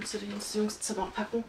Kannst du die ins Jungszimmer packen?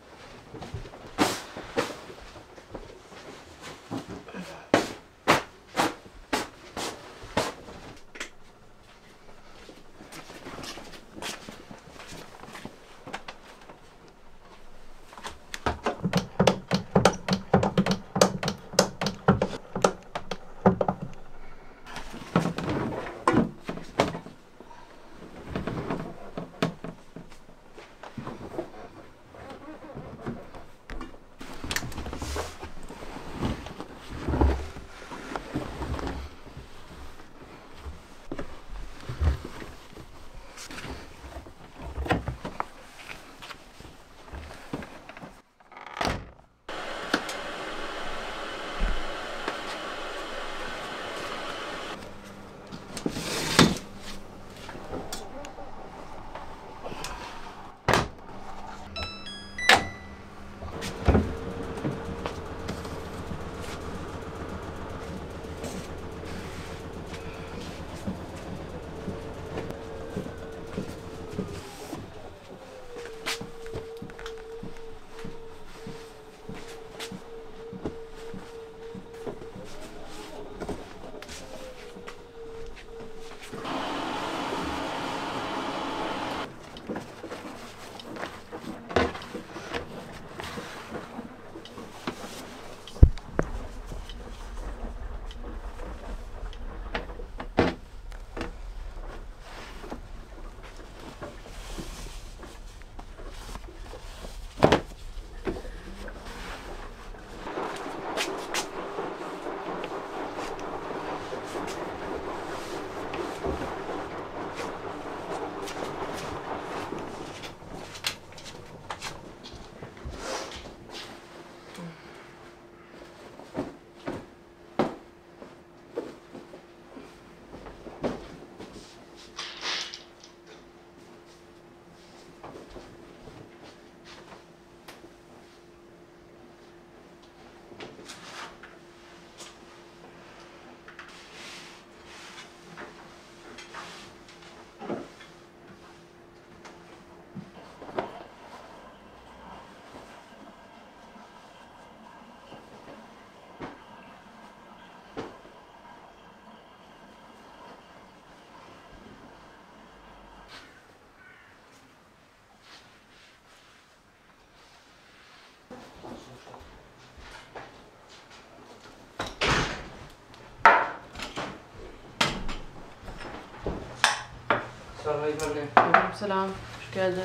Salam. Hoş geldin.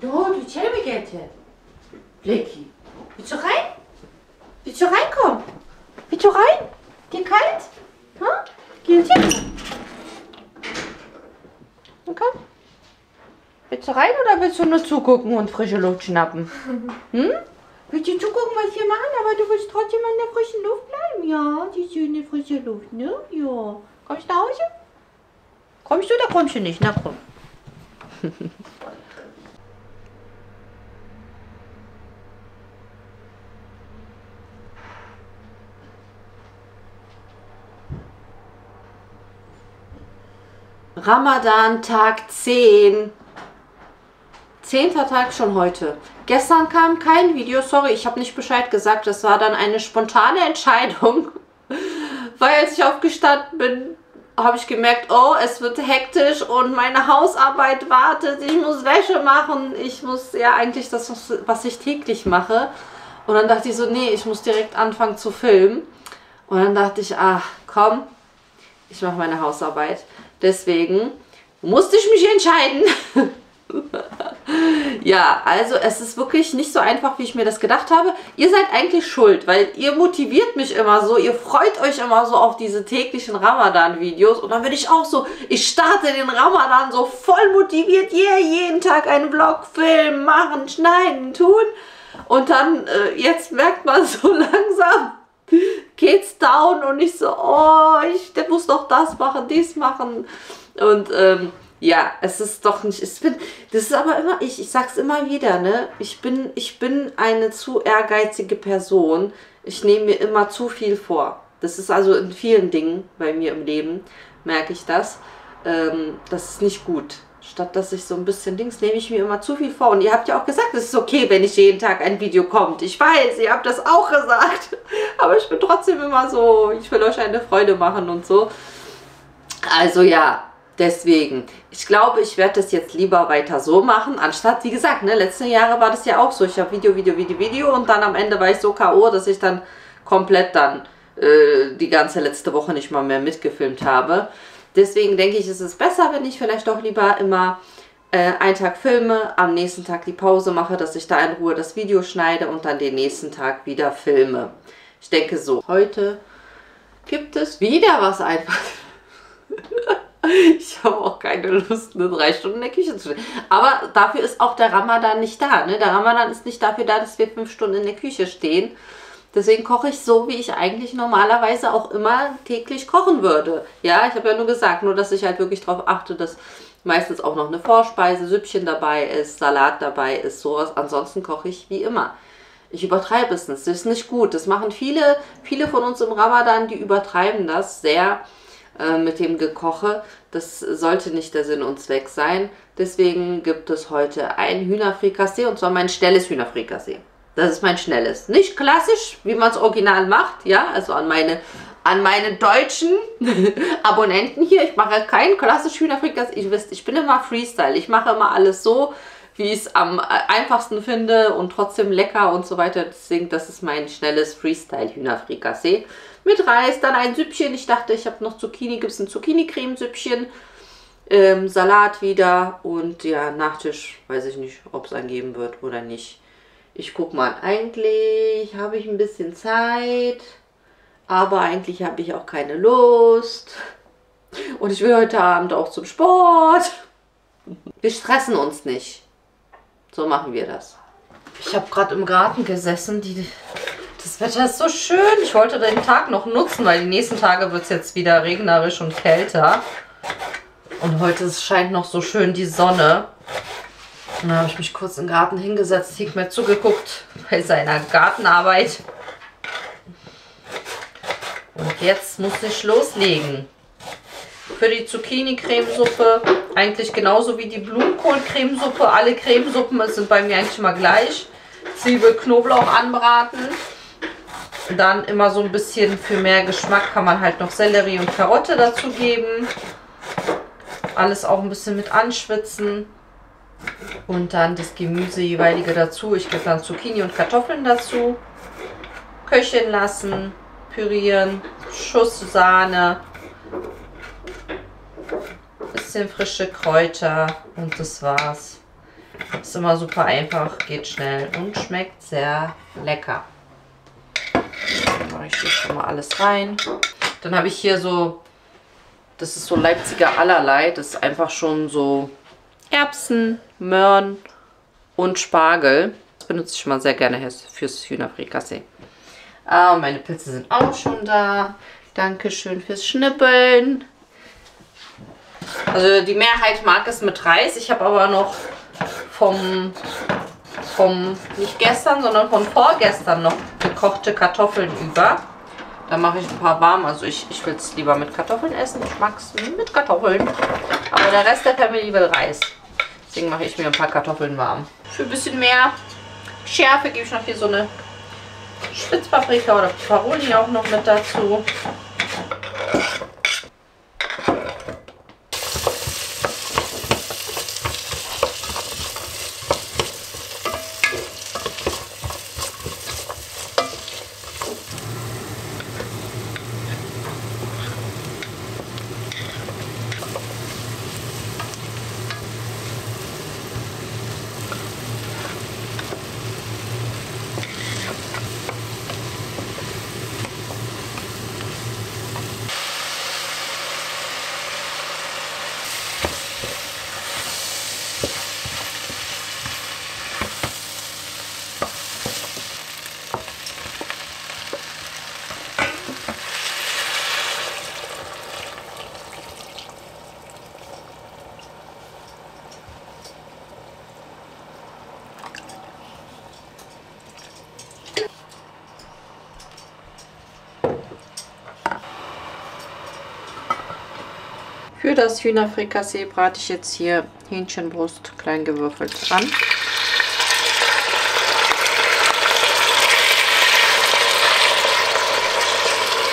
Ne oldu? İçeri mi geldin? Blackie. Willst du rein? Willst du reinkommen? Willst du rein? Dir kalt? Ha? Gelecek mi? Okay. Willst du rein oder willst du nur zugucken und frische Luft schnappen? Hm? Willst du zugucken, was wir machen, aber du willst trotzdem in der frischen Luft bleiben? Ja, die schöne frische Luft, ne? Ja. Kommst du nach Hause? Kommst du oder kommst du nicht? Na komm. Ramadan Tag 10. 10. Tag schon heute. Gestern kam kein Video, sorry, ich habe nicht Bescheid gesagt. Das war dann eine spontane Entscheidung. Weil als ich aufgestanden bin, habe ich gemerkt, oh, es wird hektisch und meine Hausarbeit wartet. Ich muss Wäsche machen. Ich muss ja eigentlich das, was ich täglich mache. Und dann dachte ich so, nee, ich muss direkt anfangen zu filmen. Und dann dachte ich, ach komm, ich mache meine Hausarbeit. Deswegen musste ich mich entscheiden. Ja, also es ist wirklich nicht so einfach, wie ich mir das gedacht habe. Ihr seid eigentlich schuld, weil ihr motiviert mich immer so. Ihr freut euch immer so auf diese täglichen Ramadan-Videos. Und dann bin ich auch so, ich starte den Ramadan so voll motiviert. Yeah, jeden Tag einen Vlog filmen, machen, schneiden, tun. Und dann, jetzt merkt man so langsam, geht's down und ich so, oh, der muss doch das machen, dies machen. Und Ja, es ist doch nicht, das ist aber immer ich sag's immer wieder, ne? Ich bin eine zu ehrgeizige Person. Ich nehme mir immer zu viel vor. Das ist also in vielen Dingen bei mir im Leben, merke ich das. Das ist nicht gut. Statt dass ich so ein bisschen Dings, nehme ich mir immer zu viel vor. Und ihr habt ja auch gesagt, es ist okay, wenn nicht jeden Tag ein Video kommt. Ich weiß, ihr habt das auch gesagt. Aber ich bin trotzdem immer so, ich will euch eine Freude machen und so. Also ja, deswegen. Ich glaube, ich werde das jetzt lieber weiter so machen, anstatt, wie gesagt, ne, letzte Jahre war das ja auch so. Ich habe Video und dann am Ende war ich so K.O., dass ich dann komplett dann die ganze letzte Woche nicht mal mehr mitgefilmt habe. Deswegen denke ich, ist es besser, wenn ich vielleicht doch lieber immer einen Tag filme, am nächsten Tag die Pause mache, dass ich da in Ruhe das Video schneide und dann den nächsten Tag wieder filme. Ich denke so. Heute gibt es wieder was einfach. Ich habe auch keine Lust, eine 3 Stunden in der Küche zu stehen. Aber dafür ist auch der Ramadan nicht da. Ne? Der Ramadan ist nicht dafür da, dass wir 5 Stunden in der Küche stehen. Deswegen koche ich so, wie ich eigentlich normalerweise auch immer täglich kochen würde. Ja, ich habe ja nur gesagt, nur dass ich halt wirklich darauf achte, dass meistens auch noch eine Vorspeise, Süppchen dabei ist, Salat dabei ist, sowas. Ansonsten koche ich wie immer. Ich übertreibe es nicht. Das ist nicht gut. Das machen viele von uns im Ramadan, die übertreiben das sehr mit dem Gekoche. Das sollte nicht der Sinn und Zweck sein. Deswegen gibt es heute ein Hühnerfrikassee und zwar mein schnelles Hühnerfrikassee. Das ist mein schnelles. Nicht klassisch, wie man es original macht, ja, also an meine deutschen Abonnenten hier. Ich mache kein klassisch Hühnerfrikassee. Ihr wisst, ich bin immer Freestyle. Ich mache immer alles so, wie ich es am einfachsten finde und trotzdem lecker und so weiter. Deswegen, das ist mein schnelles Freestyle-Hühnerfrikassee. Mit Reis, dann ein Süppchen. Ich dachte, ich habe noch Zucchini. Gibt es ein Zucchini-Creme-Süppchen. Salat wieder. Und ja, Nachtisch. Weiß ich nicht, ob es angeben wird oder nicht. Ich guck mal. Eigentlich habe ich ein bisschen Zeit. Aber eigentlich habe ich auch keine Lust. Und ich will heute Abend auch zum Sport. Wir stressen uns nicht. So machen wir das. Ich habe gerade im Garten gesessen. Das Wetter ist so schön. Ich wollte den Tag noch nutzen, weil die nächsten Tage wird es jetzt wieder regnerisch und kälter. Und heute scheint noch so schön die Sonne. Und dann habe ich mich kurz im Garten hingesetzt, Hick mir zugeguckt bei seiner Gartenarbeit. Und jetzt muss ich loslegen. Für die Zucchini-Cremesuppe eigentlich genauso wie die Blumenkohl-Cremesuppe. Alle Cremesuppen sind bei mir eigentlich immer gleich. Zwiebel, Knoblauch anbraten. Dann immer so ein bisschen für mehr Geschmack kann man halt noch Sellerie und Karotte dazu geben. Alles auch ein bisschen mit anschwitzen. Und dann das Gemüse jeweilige dazu. Ich gebe dann Zucchini und Kartoffeln dazu. Köcheln lassen, pürieren, Schuss Sahne, bisschen frische Kräuter und das war's. Ist immer super einfach, geht schnell und schmeckt sehr lecker. Dann mache ich hier schon mal alles rein. Dann habe ich hier so, das ist so Leipziger Allerlei. Das ist einfach schon so Erbsen, Möhren und Spargel. Das benutze ich mal sehr gerne fürs Hühnerfrikassee. Meine Pilze sind auch schon da. Dankeschön fürs Schnippeln. Also die Mehrheit mag es mit Reis. Ich habe aber noch vom nicht gestern, sondern von vorgestern noch gekochte Kartoffeln über. Da mache ich ein paar warm. Also ich will es lieber mit Kartoffeln essen. Ich mag es mit Kartoffeln. Aber der Rest der Familie will Reis. Deswegen mache ich mir ein paar Kartoffeln warm. Für ein bisschen mehr Schärfe gebe ich noch hier so eine Spitzpaprika oder Peperoni auch noch mit dazu. Für das Hühnerfrikassee brate ich jetzt hier Hähnchenbrust klein gewürfelt an.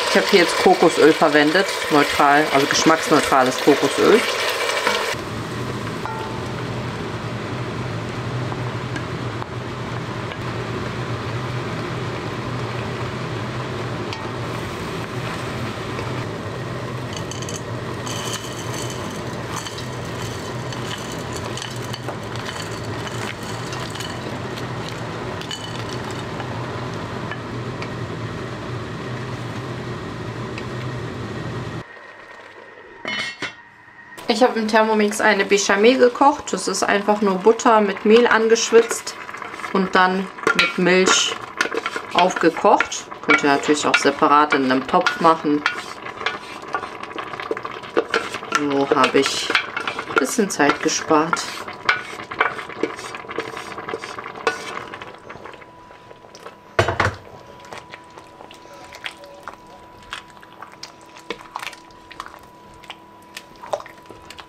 Ich habe hier jetzt Kokosöl verwendet, neutral, also geschmacksneutrales Kokosöl. Ich habe im Thermomix eine Bechamel gekocht. Das ist einfach nur Butter mit Mehl angeschwitzt und dann mit Milch aufgekocht. Könnt ihr natürlich auch separat in einem Topf machen. So habe ich ein bisschen Zeit gespart.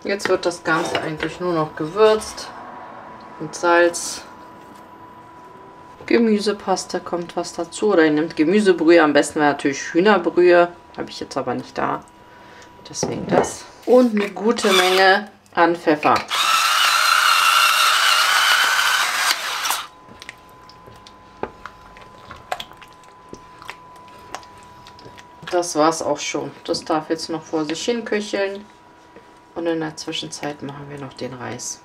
Jetzt wird das Ganze eigentlich nur noch gewürzt mit Salz. Gemüsepaste kommt was dazu. Oder ihr nehmt Gemüsebrühe. Am besten wäre natürlich Hühnerbrühe. Habe ich jetzt aber nicht da. Deswegen das. Und eine gute Menge an Pfeffer. Das war's auch schon. Das darf jetzt noch vor sich hin köcheln. Und in der Zwischenzeit machen wir noch den Reis.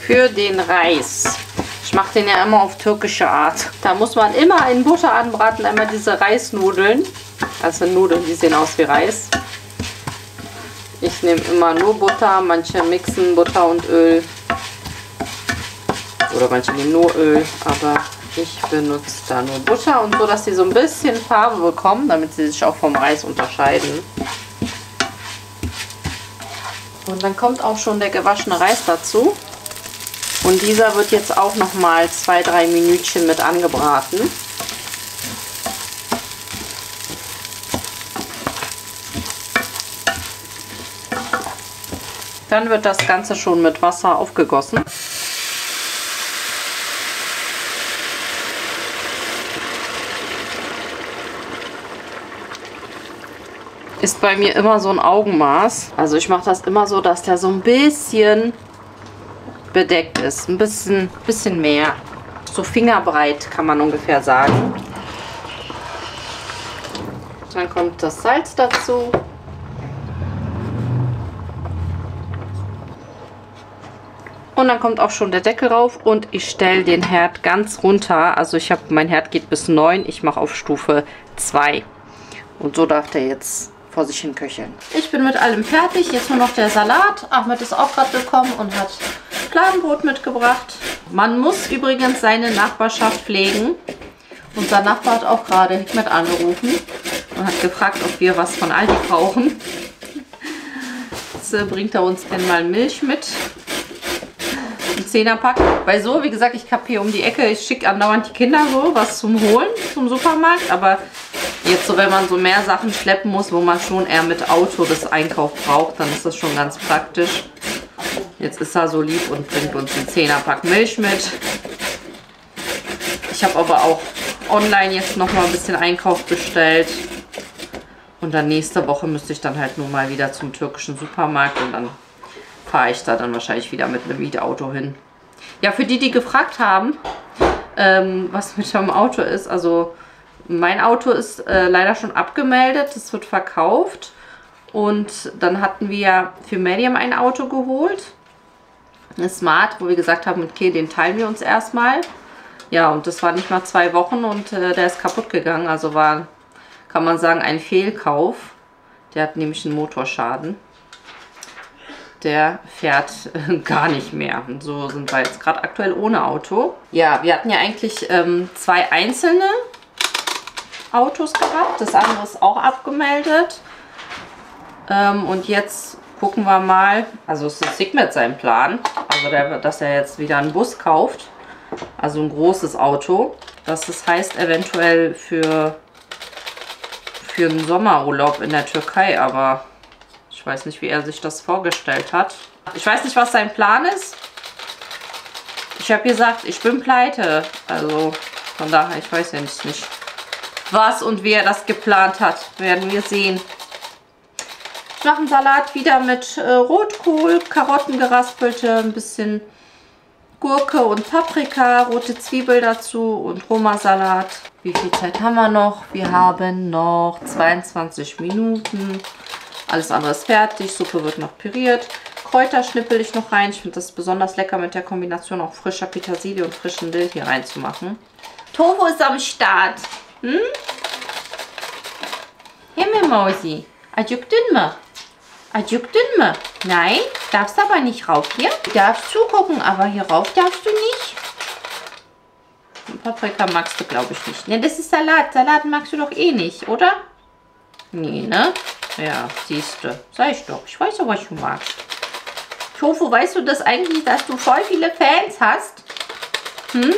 Für den Reis. Ich mache den ja immer auf türkische Art. Da muss man immer in Butter anbraten, einmal diese Reisnudeln. Also Nudeln, die sehen aus wie Reis. Ich nehme immer nur Butter, manche mixen Butter und Öl. Oder manche nehmen nur Öl, aber ich benutze da nur Butter und so, dass sie so ein bisschen Farbe bekommen, damit sie sich auch vom Reis unterscheiden. Und dann kommt auch schon der gewaschene Reis dazu. Und dieser wird jetzt auch noch mal 2-3 Minütchen mit angebraten. Dann wird das Ganze schon mit Wasser aufgegossen. Ist bei mir immer so ein Augenmaß. Also ich mache das immer so, dass der so ein bisschen bedeckt ist. Ein bisschen mehr. So fingerbreit kann man ungefähr sagen. Dann kommt das Salz dazu. Und dann kommt auch schon der Deckel rauf und ich stelle den Herd ganz runter. Also mein Herd geht bis 9. Ich mache auf Stufe 2. Und so darf der jetzt vor sich hin köcheln. Ich bin mit allem fertig. Jetzt nur noch der Salat. Ahmed ist auch gerade gekommen und hat Fladenbrot mitgebracht. Man muss übrigens seine Nachbarschaft pflegen. Unser Nachbar hat auch gerade Hikmet angerufen und hat gefragt, ob wir was von Aldi brauchen. Jetzt bringt er uns denn mal Milch mit. Ein 10er-Pack. Weil so, wie gesagt, ich habe hier um die Ecke, ich schicke andauernd die Kinder so was zum Holen, zum Supermarkt. Aber jetzt so, wenn man so mehr Sachen schleppen muss, wo man schon eher mit Auto das Einkauf braucht, dann ist das schon ganz praktisch. Jetzt ist er so lieb und bringt uns einen 10er-Pack Milch mit. Ich habe aber auch online jetzt noch mal ein bisschen Einkauf bestellt. Und dann nächste Woche müsste ich dann halt nur mal wieder zum türkischen Supermarkt und dann fahre ich da dann wahrscheinlich wieder mit einem Mietauto hin. Ja, für die, die gefragt haben, was mit dem Auto ist, also mein Auto ist leider schon abgemeldet, es wird verkauft. Und dann hatten wir für Medium ein Auto geholt, eine Smart, wo wir gesagt haben, okay, den teilen wir uns erstmal. Ja, und das war nicht mal 2 Wochen und der ist kaputt gegangen, also war, kann man sagen, ein Fehlkauf. Der hat nämlich einen Motorschaden. Der fährt gar nicht mehr. Und so sind wir jetzt gerade aktuell ohne Auto. Ja, wir hatten ja eigentlich 2 einzelne Autos gehabt. Das andere ist auch abgemeldet. Und jetzt gucken wir mal. Also es ist Hikmet sein Plan. Also dass er jetzt wieder einen Bus kauft. Also ein großes Auto. Das heißt eventuell für einen Sommerurlaub in der Türkei. Aber Ich weiß nicht, wie er sich das vorgestellt hat. Ich weiß nicht, was sein Plan ist. Ich habe gesagt, ich bin pleite. Also von daher, ich weiß ja nicht, was und wie er das geplant hat. Werden wir sehen. Ich mache einen Salat wieder mit Rotkohl, Karotten geraspelte, ein bisschen Gurke und Paprika, rote Zwiebel dazu und Roma-Salat. Wie viel Zeit haben wir noch? Wir haben noch 22 Minuten. Alles andere ist fertig. Suppe wird noch püriert. Kräuter schnippel ich noch rein. Ich finde das besonders lecker mit der Kombination auch frischer Petersilie und frischen Dill hier reinzumachen. Tofu ist am Start. Hm? Hier, mir Mausi. Acıktın mı? Acıktın mı? Nein, darfst aber nicht rauf hier. Du darfst zugucken, aber hier rauf darfst du nicht. Paprika magst du, glaube ich, nicht. Ne, das ist Salat. Salat magst du doch eh nicht, oder? Nee, ne? Ja, siehst du. Sag ich doch. Ich weiß doch, was du magst. Tofu, weißt du das eigentlich, dass du voll viele Fans hast? Hm?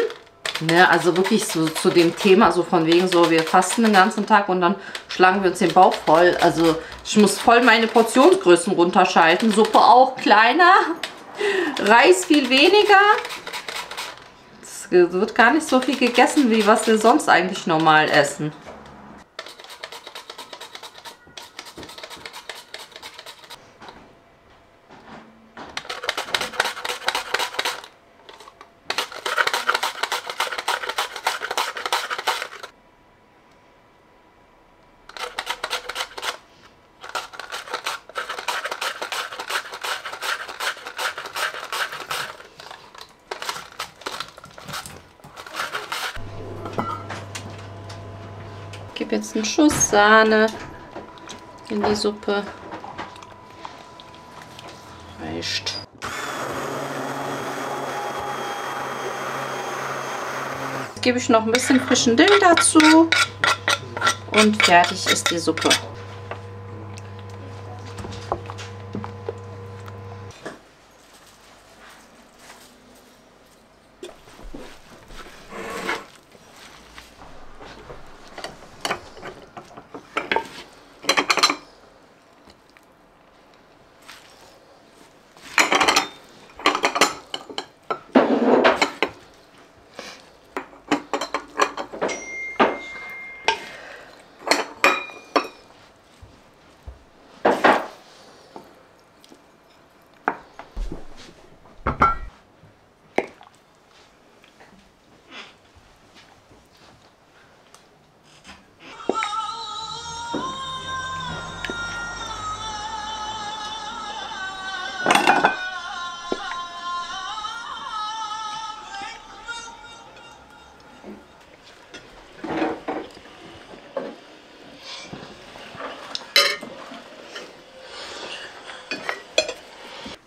Ne, also wirklich so zu dem Thema, so von wegen so, wir fasten den ganzen Tag und dann schlagen wir uns den Bauch voll. Also ich muss voll meine Portionsgrößen runterschalten. Suppe auch kleiner, Reis viel weniger. Es wird gar nicht so viel gegessen, wie was wir sonst eigentlich normal essen. Ich gebe jetzt einen Schuss Sahne in die Suppe. Reicht. Jetzt gebe ich noch ein bisschen frischen Dill dazu und fertig ist die Suppe.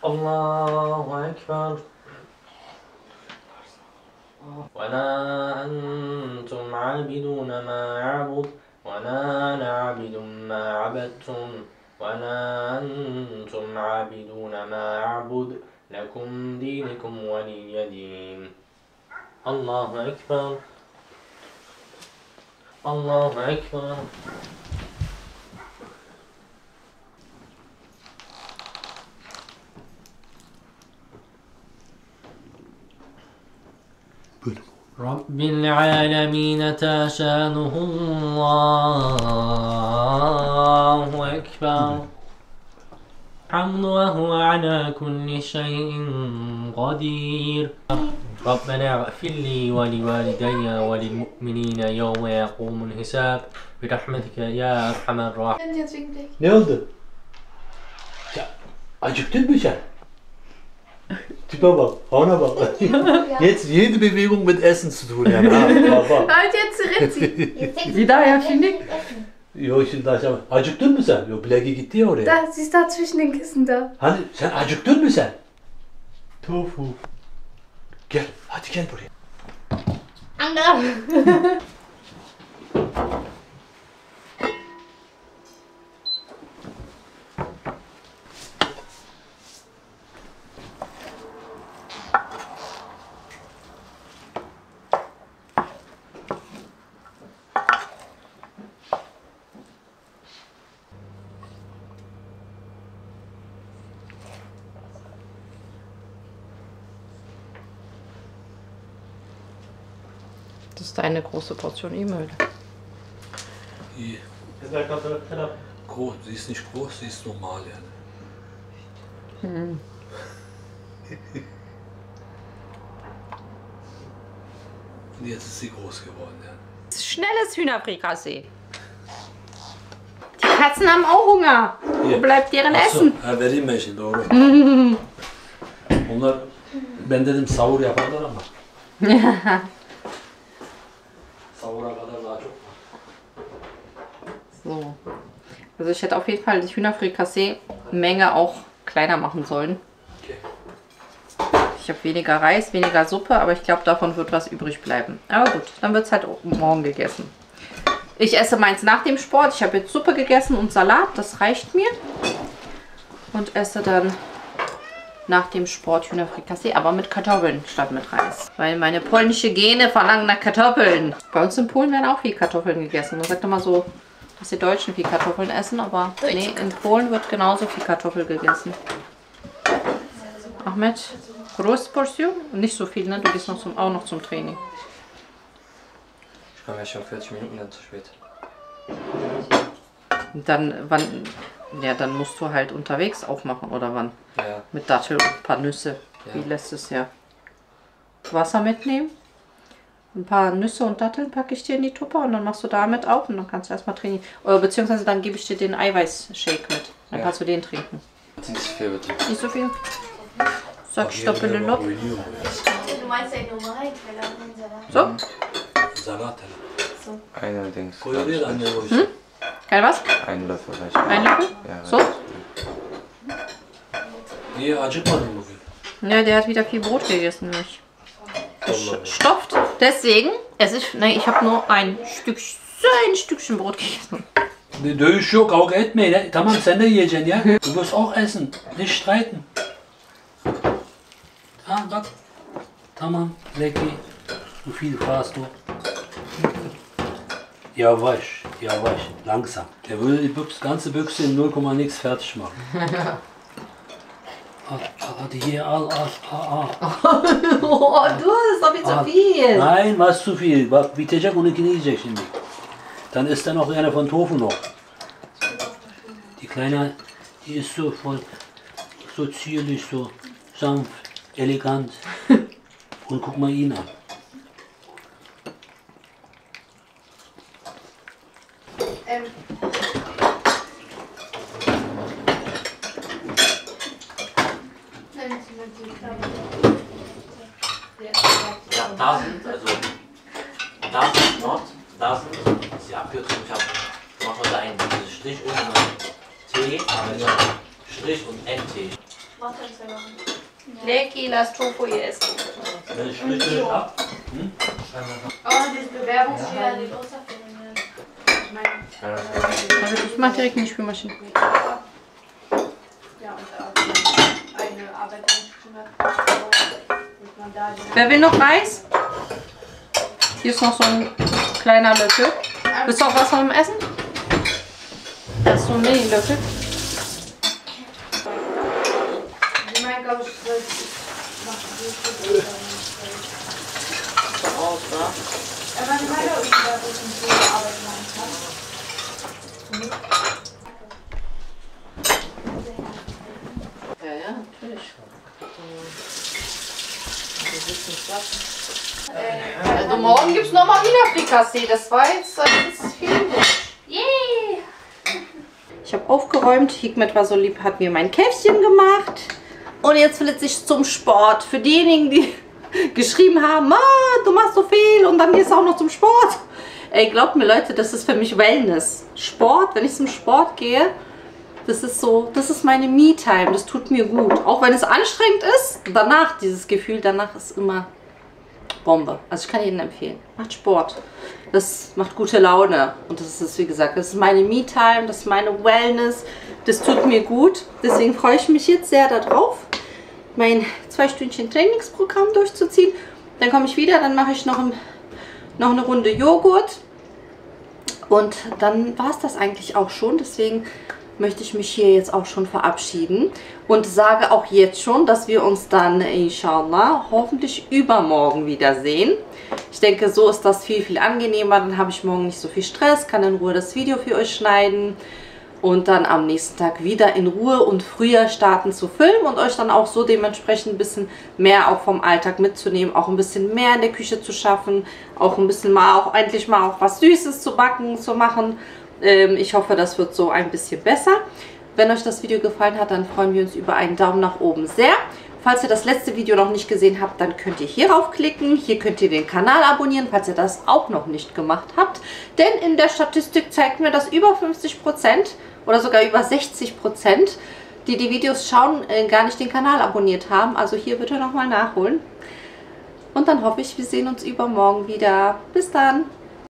الله أكبر ولا أنتم عابدون ما أعبد ولا أنا عابد ما عبدتم ولا أنتم عابدون ما أعبد لكم دينكم ولي دين الله أكبر الله أكبر رب العالمين تشانه الله أكبر حمد وهو على كل شيء قدير ربنا اغفر لي ولوالدي وللمؤمنين يوم يقوم الحساب برحمتك يا أرحم الراحمين. Ne oldu? Ya, acıktın mı sen? Tipe bak, ona bak. Jetzt jede Bewegung mit Essen zu tun haben. Bak. Halt jetzt Ritzi. Wieder, ja, finde ich. Yok şimdi akşam. Acıktın mı sen? Yok Blackie gitti ya oraya. Da, sie ist da zwischen den Kissen da. Hani sen acıktın mı sen? Tofu. Gel, hadi gel buraya. Anne. Das ist eine große Portion E-Mail. Die groß, sie ist nicht groß, sie ist normal. Ja. Und jetzt ist sie groß geworden. Ja. Schnelles Hühnerfrikassee. Die Katzen haben auch Hunger. Wo bleibt deren Essen? Ha, vereyim ben şimdi doğru. Onlar ben dedim sahur yaparlar ama. Sahura kadar daha çok. So. Also ich hätte auf jeden Fall die Hühnerfrikassee-Menge auch kleiner machen sollen. Okay. Ich habe weniger Reis, weniger Suppe, aber ich glaube, davon wird was übrig bleiben. Aber gut, dann wird es halt morgen gegessen. Ich esse meins nach dem Sport. Ich habe jetzt Suppe gegessen und Salat, das reicht mir. Und esse dann nach dem Sport Hühnerfrikassee, aber mit Kartoffeln statt mit Reis. Weil meine polnische Gene verlangen nach Kartoffeln. Bei uns in Polen werden auch viel Kartoffeln gegessen. Man sagt immer so, dass die Deutschen viel Kartoffeln essen, aber nee, in Polen wird genauso viel Kartoffel gegessen. Ahmed, große Portion? Nicht so viel, ne? Du gehst noch auch noch zum Training. Ich komme ja schon 40 Minuten dann zu spät. Dann, wann? Ja, dann musst du halt unterwegs aufmachen, oder wann? Ja. Mit Dattel und ein paar Nüsse. Ja. Wie letztes Jahr. Wasser mitnehmen. Ein paar Nüsse und Datteln packe ich dir in die Tupper und dann machst du damit auf und dann kannst du erstmal trainieren. Oder beziehungsweise dann gebe ich dir den Eiweißshake mit. Dann kannst du den trinken. Nicht so viel bitte. Nicht so viel? Sag Stopp in den Lob. Du meinst ja Nummer 1, weil da unser So? Salat. Eine Dings. Koyuyor anne o işi. Kein was? Ein Löffel reicht. Ein Löffel? Ja, So? Niye acıkmadın bugün? Ja, der hat wieder viel Brot gegessen. Nicht. Stopft. Deswegen esse ich. Nein, ich habe nur ein Stückchen Brot gegessen. Dövüş yok, kavga etmeyin. He. Tamam sen de yiyeceksin ya. Du wirst auch essen. Nicht streiten. Ah bak. Tamam, Zeki. So viel fahrst du. Yavaş, yavaş, langsam. Der würde die ganze Büchse in 0, nix fertig machen. Hadi hier, al. Oh, du, das ist doch viel zu viel. Nein, was zu viel. Bak bitecek, onunkini yiyecek şimdi. Dann ist da noch einer von Tofu noch. Die Kleine, die ist so voll, so zierlich, so sanft, elegant. Und guck mal ihn an. Ja, da sind, also da sind Nord, da sind ist die Abkürzung. Ich habe gemacht heute einen Strich und T, aber ich habe Strich und NT. Lecky, lass Tofu hier essen. Wenn ich Strich ab, Oh, dieses Bewerbungsschreiben, die Osterferien. Ich meine, Also ich mache direkt eine Spülmaschine. ja, und eine Arbeitsmaschine. Man da Wer will noch Reis? Hier ist noch so ein kleiner Löffel. Willst du auch was vom Essen? Das ist so ein Mini-Löffel. Ich meine, glaube ich, soll ich machen. Aus, oder? Aber ich meine, ich da wo ich so Arbeit machen kann. Ja, natürlich. Also morgen gibt es nochmal Hühnerfrikassee. Das war jetzt viel. Yay! Ich habe aufgeräumt. Hikmet war so lieb, hat mir mein Käffchen gemacht. Und jetzt flitze ich zum Sport. Für diejenigen, die geschrieben haben, du machst so viel und dann gehst du auch noch zum Sport. Ey, glaubt mir Leute, das ist für mich Wellness. Sport, wenn ich zum Sport gehe, das ist meine Me-Time. Das tut mir gut. Auch wenn es anstrengend ist, danach, dieses Gefühl, danach ist immer Bombe. Also ich kann jedem empfehlen. Macht Sport. Das macht gute Laune. Und das ist, wie gesagt, das ist meine Me-Time, das ist meine Wellness. Das tut mir gut. Deswegen freue ich mich jetzt sehr darauf, mein 2 Stündchen Trainingsprogramm durchzuziehen. Dann komme ich wieder, dann mache ich noch eine Runde Joghurt. Und dann war es das eigentlich auch schon. Deswegen möchte ich mich hier jetzt auch schon verabschieden und sage auch jetzt schon, dass wir uns dann inshallah hoffentlich übermorgen wiedersehen. Ich denke, so ist das viel, viel angenehmer. Dann habe ich morgen nicht so viel Stress, kann in Ruhe das Video für euch schneiden und dann am nächsten Tag wieder in Ruhe und früher starten zu filmen und euch dann auch so dementsprechend ein bisschen mehr auch vom Alltag mitzunehmen, auch ein bisschen mehr in der Küche zu schaffen, auch ein bisschen mal auch endlich mal auch was Süßes zu backen, zu machen. Ich hoffe, das wird so ein bisschen besser. Wenn euch das Video gefallen hat, dann freuen wir uns über einen Daumen nach oben sehr. Falls ihr das letzte Video noch nicht gesehen habt, dann könnt ihr hierauf klicken. Hier könnt ihr den Kanal abonnieren, falls ihr das auch noch nicht gemacht habt. Denn in der Statistik zeigt mir, dass über 50% oder sogar über 60%, die die Videos schauen, gar nicht den Kanal abonniert haben. Also hier bitte nochmal nachholen. Und dann hoffe ich, wir sehen uns übermorgen wieder. Bis dann!